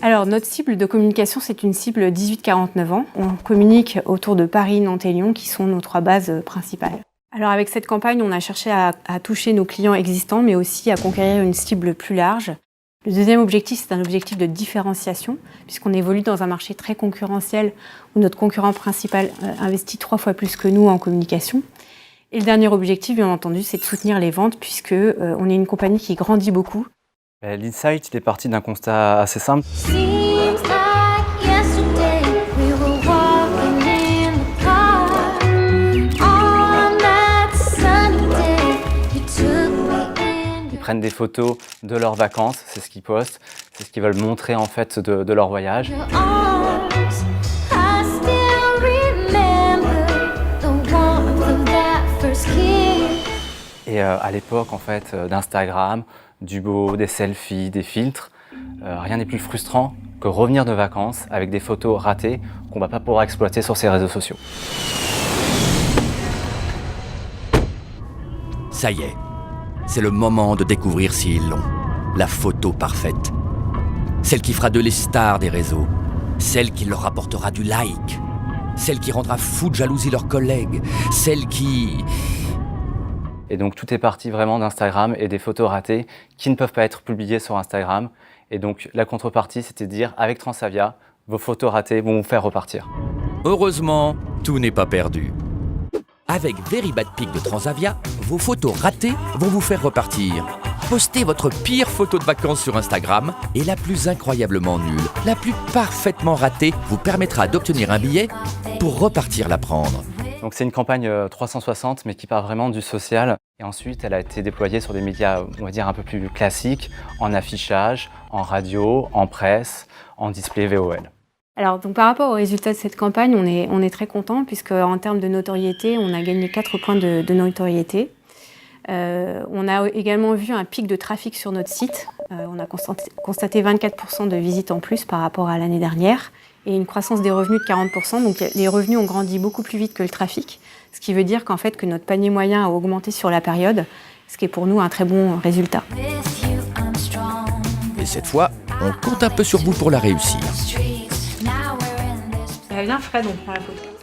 Alors, notre cible de communication, c'est une cible 18-49 ans. On communique autour de Paris, Nantes et Lyon, qui sont nos 3 bases principales. Alors, avec cette campagne, on a cherché à toucher nos clients existants, mais aussi à conquérir une cible plus large. Le deuxième objectif, c'est un objectif de différenciation, puisqu'on évolue dans un marché très concurrentiel, où notre concurrent principal investit 3 fois plus que nous en communication. Et le dernier objectif, bien entendu, c'est de soutenir les ventes, puisqu'on est une compagnie qui grandit beaucoup. L'insight, il est parti d'un constat assez simple. Ils prennent des photos de leurs vacances, c'est ce qu'ils postent, c'est ce qu'ils veulent montrer en fait de leur voyage. Et à l'époque en fait d'Instagram, du beau, des selfies, des filtres, rien n'est plus frustrant que revenir de vacances avec des photos ratées qu'on ne va pas pouvoir exploiter sur ses réseaux sociaux. Ça y est, c'est le moment de découvrir s'ils l'ont. La photo parfaite. Celle qui fera d'eux les stars des réseaux. Celle qui leur apportera du like. Celle qui rendra fou de jalousie leurs collègues. Celle qui... Et donc tout est parti vraiment d'Instagram et des photos ratées qui ne peuvent pas être publiées sur Instagram. Et donc la contrepartie, c'était de dire avec Transavia, vos photos ratées vont vous faire repartir. Heureusement, tout n'est pas perdu. Avec Very Bad Pic de Transavia, vos photos ratées vont vous faire repartir. Postez votre pire photo de vacances sur Instagram et la plus incroyablement nulle, la plus parfaitement ratée vous permettra d'obtenir un billet pour repartir la prendre. Donc c'est une campagne 360 mais qui part vraiment du social. Et ensuite, elle a été déployée sur des médias, on va dire, un peu plus classiques, en affichage, en radio, en presse, en display VOL. Alors, donc, par rapport aux résultats de cette campagne, on est très content puisque en termes de notoriété, on a gagné 4 points de notoriété. On a également vu un pic de trafic sur notre site. On a constaté 24% de visites en plus par rapport à l'année dernière et une croissance des revenus de 40%. Donc, les revenus ont grandi beaucoup plus vite que le trafic, ce qui veut dire qu'en fait, que notre panier moyen a augmenté sur la période, ce qui est pour nous un très bon résultat. Et cette fois, on compte un peu sur vous pour la réussir. Viens Fred, on prend la photo.